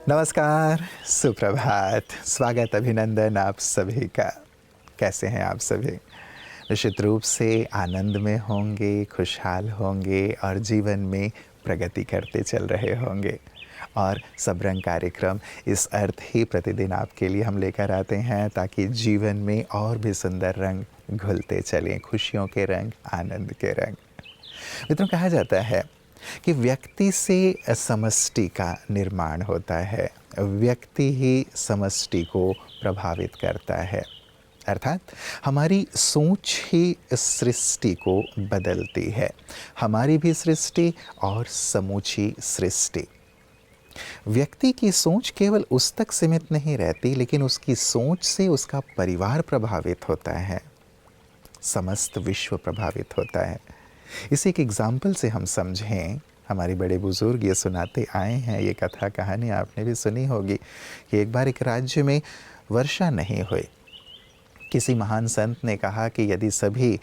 नमस्कार, सुप्रभात, स्वागत, अभिनंदन आप सभी का। कैसे हैं आप सभी? निश्चित रूप से आनंद में होंगे, खुशहाल होंगे और जीवन में प्रगति करते चल रहे होंगे। और सब रंग कार्यक्रम इस अर्थ ही प्रतिदिन आपके लिए हम लेकर आते हैं ताकि जीवन में और भी सुंदर रंग घुलते चलें, खुशियों के रंग, आनंद के रंग। मित्रों, कहा जाता है कि व्यक्ति से समष्टि का निर्माण होता है, व्यक्ति ही समष्टि को प्रभावित करता है। अर्थात हमारी सोच ही सृष्टि को बदलती है, हमारी भी सृष्टि और समूची सृष्टि। व्यक्ति की सोच केवल उस तक सीमित नहीं रहती, लेकिन उसकी सोच से उसका परिवार प्रभावित होता है, समस्त विश्व प्रभावित होता है। इसी एक एग्जाम्पल से हम समझें, हमारे बड़े बुजुर्ग ये सुनाते आए हैं, ये कथा कहानी आपने भी सुनी होगी कि एक बार एक राज्य में वर्षा नहीं हुई। किसी महान संत ने कहा कि यदि सभी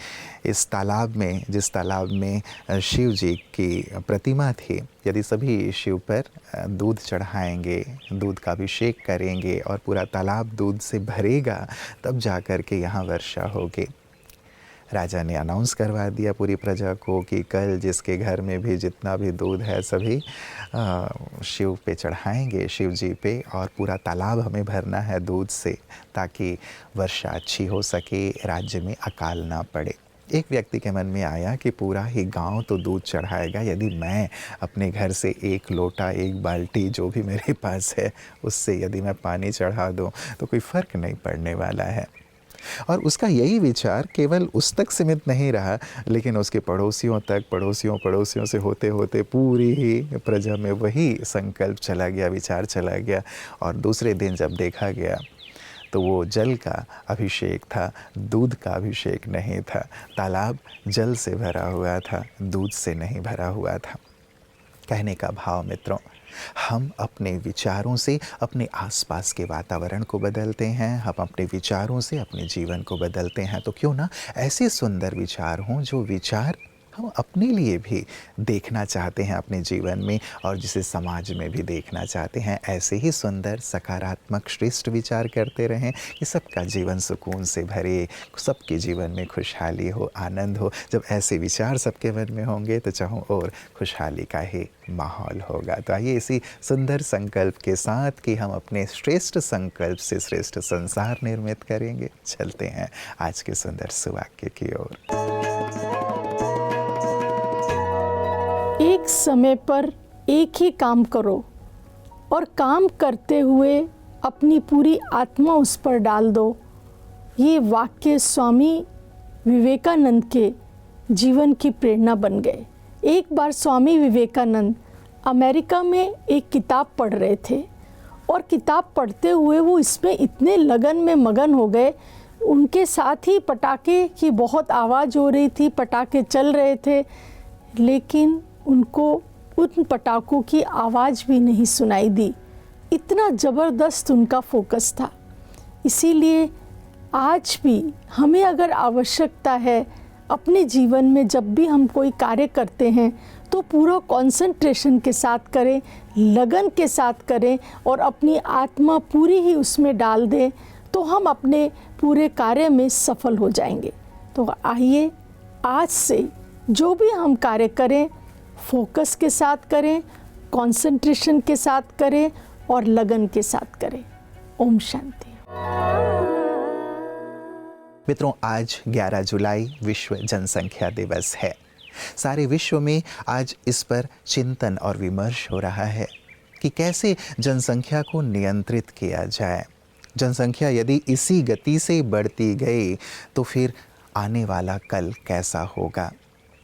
इस तालाब में, जिस तालाब में शिव जी की प्रतिमा थी, यदि सभी शिव पर दूध चढ़ाएंगे, दूध का अभिषेक करेंगे और पूरा तालाब दूध से भरेगा, तब जा कर के यहाँ वर्षा होगी। राजा ने अनाउंस करवा दिया पूरी प्रजा को कि कल जिसके घर में भी जितना भी दूध है सभी शिव पे चढ़ाएंगे, शिव जी पे, और पूरा तालाब हमें भरना है दूध से ताकि वर्षा अच्छी हो सके, राज्य में अकाल ना पड़े। एक व्यक्ति के मन में आया कि पूरा ही गांव तो दूध चढ़ाएगा, यदि मैं अपने घर से एक लोटा, एक बाल्टी, जो भी मेरे पास है उससे यदि मैं पानी चढ़ा दूँ तो कोई फ़र्क नहीं पड़ने वाला है। और उसका यही विचार केवल उस तक सीमित नहीं रहा, लेकिन उसके पड़ोसियों तक, पड़ोसियों से होते होते पूरी ही प्रजा में वही संकल्प चला गया, विचार चला गया। और दूसरे दिन जब देखा गया तो वो जल का अभिषेक था, दूध का अभिषेक नहीं था। तालाब जल से भरा हुआ था, दूध से नहीं भरा हुआ था। कहने का भाव मित्रों, हम अपने विचारों से अपने आसपास के वातावरण को बदलते हैं, हम अपने विचारों से अपने जीवन को बदलते हैं। तो क्यों ना ऐसे सुंदर विचार हों जो विचार हम अपने लिए भी देखना चाहते हैं अपने जीवन में और जिसे समाज में भी देखना चाहते हैं। ऐसे ही सुंदर, सकारात्मक, श्रेष्ठ विचार करते रहें कि सबका जीवन सुकून से भरे, सबके जीवन में खुशहाली हो, आनंद हो। जब ऐसे विचार सबके मन में होंगे तो चाहों और खुशहाली का ही माहौल होगा। तो आइए इसी सुंदर संकल्प के साथ कि हम अपने श्रेष्ठ संकल्प से श्रेष्ठ संसार निर्मित करेंगे, चलते हैं आज के सुंदर सुवाक्य की ओर। एक समय पर एक ही काम करो और काम करते हुए अपनी पूरी आत्मा उस पर डाल दो। ये वाक्य स्वामी विवेकानंद के जीवन की प्रेरणा बन गए। एक बार स्वामी विवेकानंद अमेरिका में एक किताब पढ़ रहे थे और किताब पढ़ते हुए वो इसमें इतने लगन में मगन हो गए, उनके साथ ही पटाखे की बहुत आवाज़ हो रही थी, पटाखे चल रहे थे, लेकिन उनको उन पटाखों की आवाज़ भी नहीं सुनाई दी। इतना ज़बरदस्त उनका फोकस था। इसीलिए आज भी हमें अगर आवश्यकता है अपने जीवन में, जब भी हम कोई कार्य करते हैं तो पूरा कंसंट्रेशन के साथ करें, लगन के साथ करें और अपनी आत्मा पूरी ही उसमें डाल दें, तो हम अपने पूरे कार्य में सफल हो जाएंगे। तो आइए आज से जो भी हम कार्य करें फोकस के साथ करें, कंसंट्रेशन के साथ करें और लगन के साथ करें। ओम शांति। मित्रों, आज 11 जुलाई विश्व जनसंख्या दिवस है। सारे विश्व में आज इस पर चिंतन और विमर्श हो रहा है कि कैसे जनसंख्या को नियंत्रित किया जाए। जनसंख्या यदि इसी गति से बढ़ती गई तो फिर आने वाला कल कैसा होगा?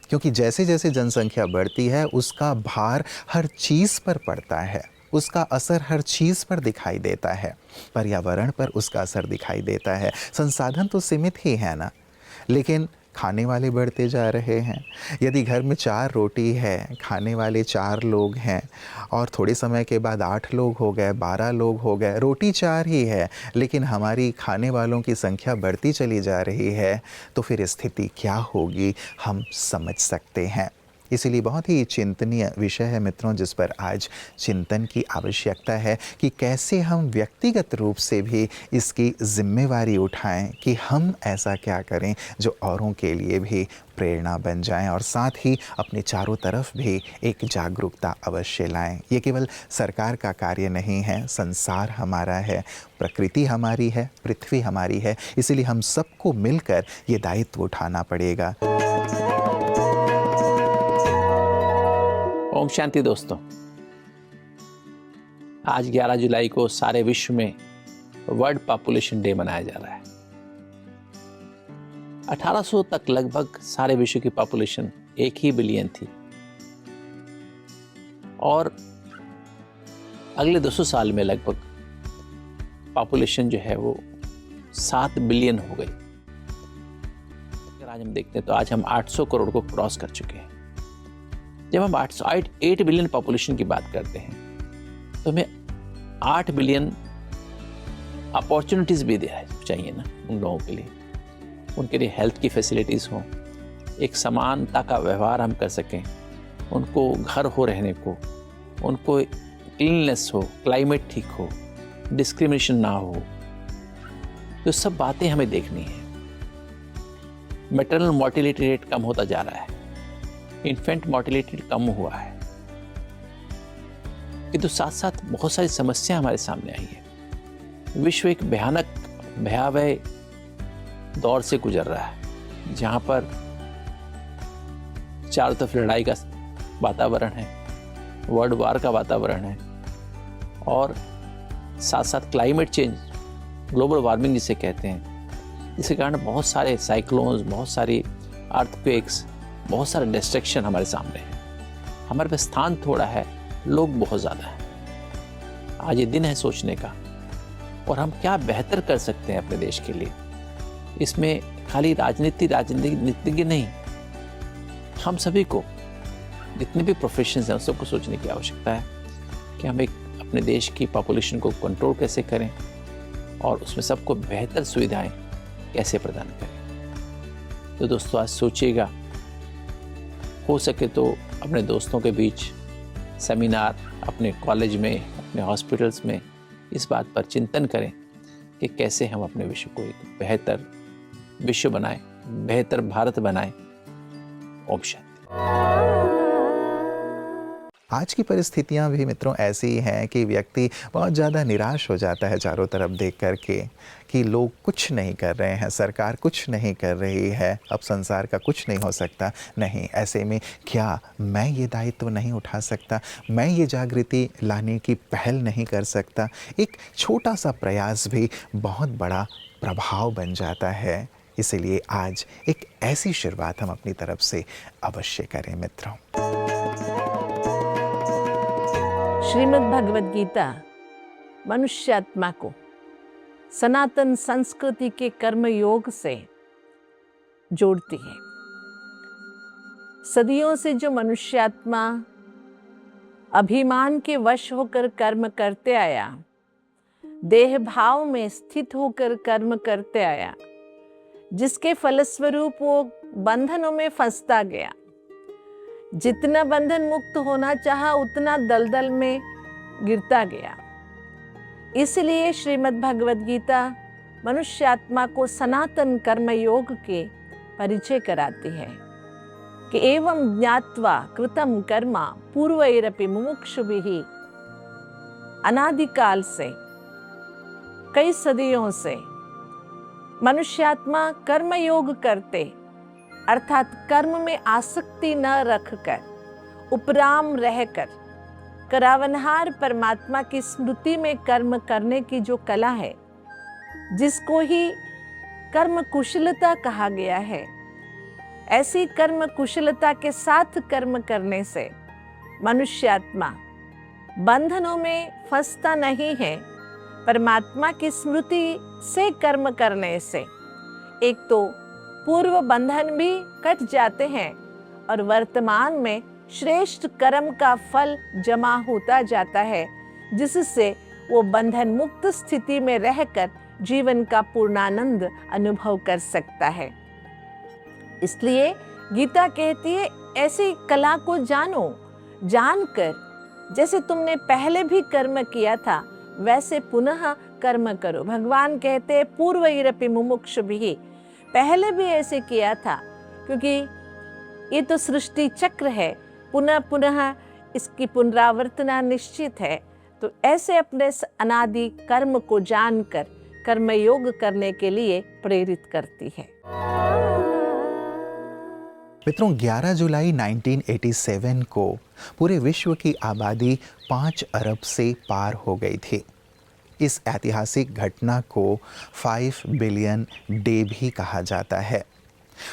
क्योंकि जैसे जैसे जनसंख्या बढ़ती है उसका भार हर चीज़ पर पड़ता है, उसका असर हर चीज़ पर दिखाई देता है, पर्यावरण पर उसका असर दिखाई देता है। संसाधन तो सीमित ही है ना, लेकिन खाने वाले बढ़ते जा रहे हैं। यदि घर में 4 रोटी है, खाने वाले 4 लोग हैं और थोड़े समय के बाद 8 लोग हो गए, 12 लोग हो गए, रोटी 4 ही है, लेकिन हमारी खाने वालों की संख्या बढ़ती चली जा रही है, तो फिर स्थिति क्या होगी हम समझ सकते हैं। इसीलिए बहुत ही चिंतनीय विषय है मित्रों, जिस पर आज चिंतन की आवश्यकता है कि कैसे हम व्यक्तिगत रूप से भी इसकी जिम्मेवारी उठाएं कि हम ऐसा क्या करें जो औरों के लिए भी प्रेरणा बन जाएं और साथ ही अपने चारों तरफ भी एक जागरूकता अवश्य लाएं। ये केवल सरकार का कार्य नहीं है, संसार हमारा है, प्रकृति हमारी है, पृथ्वी हमारी है, इसीलिए हम सबको मिलकर ये दायित्व उठाना पड़ेगा। ओम शांति दोस्तों, आज 11 जुलाई को सारे विश्व में वर्ल्ड पॉपुलेशन डे मनाया जा रहा है। 1800 तक लगभग सारे विश्व की पॉपुलेशन 1 ही बिलियन थी और अगले 200 साल में लगभग पॉपुलेशन जो है वो 7 बिलियन हो गई। अगर आज हम देखते हैं तो आज हम 800 करोड़ को क्रॉस कर चुके हैं। जब हम 8 बिलियन पॉपुलेशन की बात करते हैं तो हमें 8 बिलियन अपॉर्चुनिटीज़ भी देना चाहिए ना उन लोगों के लिए। उनके लिए हेल्थ की फैसिलिटीज़ हों, एक समानता का व्यवहार हम कर सकें, उनको घर हो रहने को, उनको क्लीननेस हो, क्लाइमेट ठीक हो, डिस्क्रिमिनेशन ना हो, तो सब बातें हमें देखनी है। मैटरनल मोर्टेलिटी रेट कम होता जा रहा है, इन्फेंट मोर्टेलिटी कम हुआ है, किंतु साथ साथ बहुत सारी समस्या हमारे सामने आई है। विश्व एक भयावह दौर से गुजर रहा है, जहाँ पर चारों तरफ लड़ाई का वातावरण है, वर्ल्ड वार का वातावरण है और साथ साथ क्लाइमेट चेंज, ग्लोबल वार्मिंग जिसे कहते हैं, जिसके कारण बहुत सारे साइक्लोन्स, बहुत सारी अर्थक्वेक्स, बहुत सारे डिस्ट्रक्शन हमारे सामने है। हमारे पास स्थान थोड़ा है, लोग बहुत ज़्यादा हैं। आज ये दिन है सोचने का, और हम क्या बेहतर कर सकते हैं अपने देश के लिए। इसमें खाली राजनीतिज्ञ नहीं, हम सभी को, जितने भी प्रोफेशंस हैं, उन सबको सोचने की आवश्यकता है कि हम एक अपने देश की पॉपुलेशन को कंट्रोल कैसे करें और उसमें सबको बेहतर सुविधाएं कैसे प्रदान करें। तो दोस्तों, आज सोचिएगा, हो सके तो अपने दोस्तों के बीच सेमिनार, अपने कॉलेज में, अपने हॉस्पिटल्स में इस बात पर चिंतन करें कि कैसे हम अपने विश्व को एक बेहतर विश्व बनाएं, बेहतर भारत बनाएं। ओम शांति। आज की परिस्थितियां भी मित्रों ऐसी ही हैं कि व्यक्ति बहुत ज़्यादा निराश हो जाता है चारों तरफ देख कर के कि लोग कुछ नहीं कर रहे हैं, सरकार कुछ नहीं कर रही है, अब संसार का कुछ नहीं हो सकता। नहीं, ऐसे में क्या मैं ये दायित्व नहीं उठा सकता? मैं ये जागृति लाने की पहल नहीं कर सकता? एक छोटा सा प्रयास भी बहुत बड़ा प्रभाव बन जाता है। इसीलिए आज एक ऐसी शुरुआत हम अपनी तरफ से अवश्य करें मित्रों। श्रीमद् भगवद गीता मनुष्यात्मा को सनातन संस्कृति के कर्म योग से जोड़ती है। सदियों से जो मनुष्यात्मा अभिमान के वश होकर कर्म करते आया, देह भाव में स्थित होकर कर्म करते आया, जिसके फलस्वरूप वो बंधनों में फंसता गया, जितना बंधन मुक्त होना चाहा उतना दलदल में गिरता गया। इसलिए श्रीमद् भगवद गीता मनुष्यात्मा को सनातन कर्म योग के परिचय कराती है कि एवं ज्ञात्वा कृतम कर्म पूर्वैरपि मुमुक्षुभिः, अनादिकाल से, कई सदियों से मनुष्यात्मा कर्म योग करते, अर्थात कर्म में आसक्ति न रखकर, उपराम रहकर, करावनहार परमात्मा की स्मृति में कर्म करने की जो कला है, जिसको ही कर्म कुशलता कहा गया है, ऐसी कर्म कुशलता के साथ कर्म करने से मनुष्यात्मा बंधनों में फंसता नहीं है। परमात्मा की स्मृति से कर्म करने से एक तो पूर्व बंधन भी कट जाते हैं और वर्तमान में श्रेष्ठ कर्म का फल जमा होता जाता है, जिससे वो बंधन मुक्त स्थिति में रहकर जीवन का पूर्णानंद अनुभव कर सकता है। इसलिए गीता कहती है ऐसी कला को जानो, जानकर जैसे तुमने पहले भी कर्म किया था वैसे पुनः कर्म करो। भगवान कहते हैं पूर्वैरपि मुमुक्षुभिः, पहले भी ऐसे किया था, क्योंकि ये तो सृष्टि चक्र है, पुनः पुनः इसकी पुनरावर्तना निश्चित है। तो ऐसे अपने अनादि कर्म को जानकर कर्मयोग करने के लिए प्रेरित करती है। मित्रों, 11 जुलाई 1987 को पूरे विश्व की आबादी 5 अरब से पार हो गई थी। इस ऐतिहासिक घटना को 5 बिलियन डे भी कहा जाता है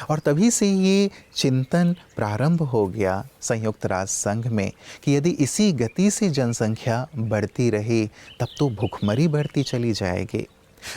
और तभी से ये चिंतन प्रारंभ हो गया संयुक्त राष्ट्र संघ में कि यदि इसी गति से जनसंख्या बढ़ती रही तब तो भूखमरी बढ़ती चली जाएगी,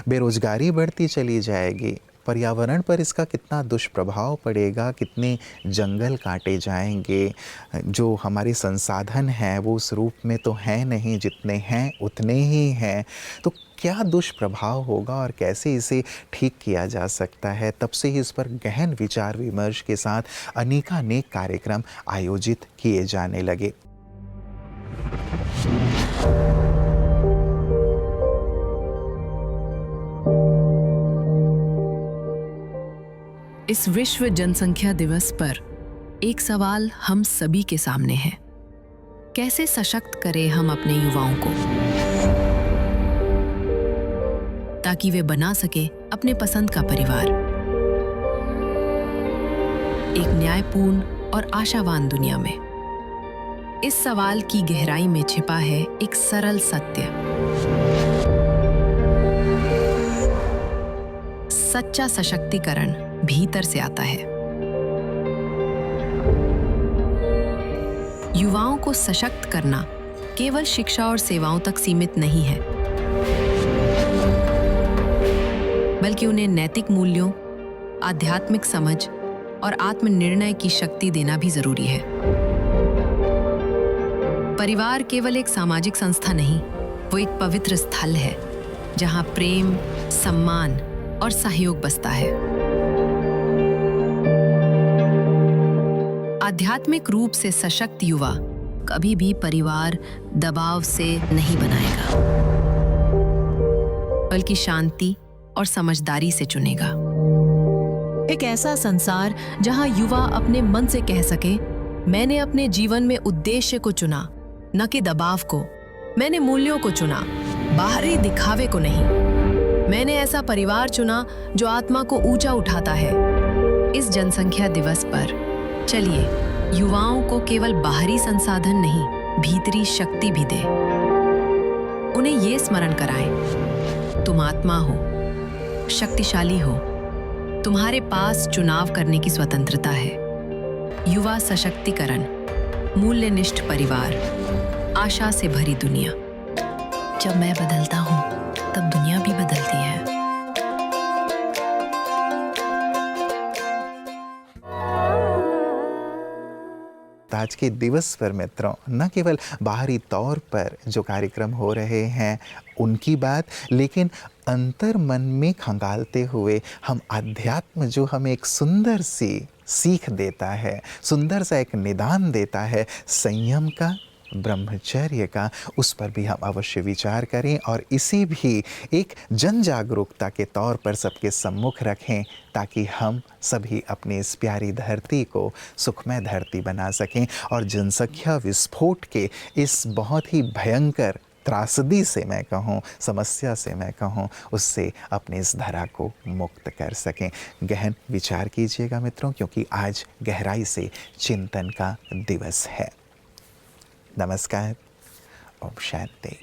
बेरोजगारी बढ़ती चली जाएगी, पर्यावरण पर इसका कितना दुष्प्रभाव पड़ेगा, कितने जंगल काटे जाएंगे, जो हमारे संसाधन हैं वो उस रूप में तो हैं नहीं, जितने हैं उतने ही हैं, तो क्या दुष्प्रभाव होगा और कैसे इसे ठीक किया जा सकता है। तब से ही इस पर गहन विचार विमर्श के साथ अनेकानेक कार्यक्रम आयोजित किए जाने लगे। इस विश्व जनसंख्या दिवस पर एक सवाल हम सभी के सामने है। कैसे सशक्त करें हम अपने युवाओं को ताकि वे बना सके अपने पसंद का परिवार, एक न्यायपूर्ण और आशावान दुनिया में। इस सवाल की गहराई में छिपा है एक सरल सत्य। सच्चा सशक्तिकरण भीतर से आता है। युवाओं को सशक्त करना केवल शिक्षा और सेवाओं तक सीमित नहीं है, बल्कि उन्हें नैतिक मूल्यों, आध्यात्मिक समझ और आत्मनिर्णय की शक्ति देना भी जरूरी है। परिवार केवल एक सामाजिक संस्था नहीं, वो एक पवित्र स्थल है जहां प्रेम, सम्मान और सहयोग बसता है। आध्यात्मिक रूप से सशक्त युवा कभी भी परिवार दबाव से नहीं बनाएगा, बल्कि शांति और समझदारी से चुनेगा। एक ऐसा संसार जहां युवा अपने मन से कह सके, मैंने अपने जीवन में उद्देश्य को चुना, न कि दबाव को। मैंने मूल्यों को चुना, बाहरी दिखावे को नहीं। मैंने ऐसा परिवार चुना जो आत्मा को ऊंचा उठाता है। इस जनसंख्या दिवस पर चलिए युवाओं को केवल बाहरी संसाधन नहीं, भीतरी शक्ति भी दे। उन्हें ये स्मरण कराएं, तुम आत्मा हो, शक्तिशाली हो, तुम्हारे पास चुनाव करने की स्वतंत्रता है। युवा सशक्तिकरण, मूल्यनिष्ठ परिवार, आशा से भरी दुनिया। जब मैं बदलता हूं तब दुनिया भी बदलती है। आज के दिवस पर मित्रों, न केवल बाहरी तौर पर जो कार्यक्रम हो रहे हैं उनकी बात, लेकिन अंतर मन में खंगालते हुए हम अध्यात्म जो हमें एक सुंदर सी सीख देता है, सुंदर सा एक निदान देता है संयम का, ब्रह्मचर्य का, उस पर भी हम अवश्य विचार करें और इसी भी एक जन जागरूकता के तौर पर सबके सम्मुख रखें, ताकि हम सभी अपनी इस प्यारी धरती को सुखमय धरती बना सकें और जनसंख्या विस्फोट के इस बहुत ही भयंकर त्रासदी से मैं कहूँ, समस्या से मैं कहूँ, उससे अपनी इस धरा को मुक्त कर सकें। गहन विचार कीजिएगा मित्रों, क्योंकि आज गहराई से चिंतन का दिवस है। नमस्कार, ओम शांति।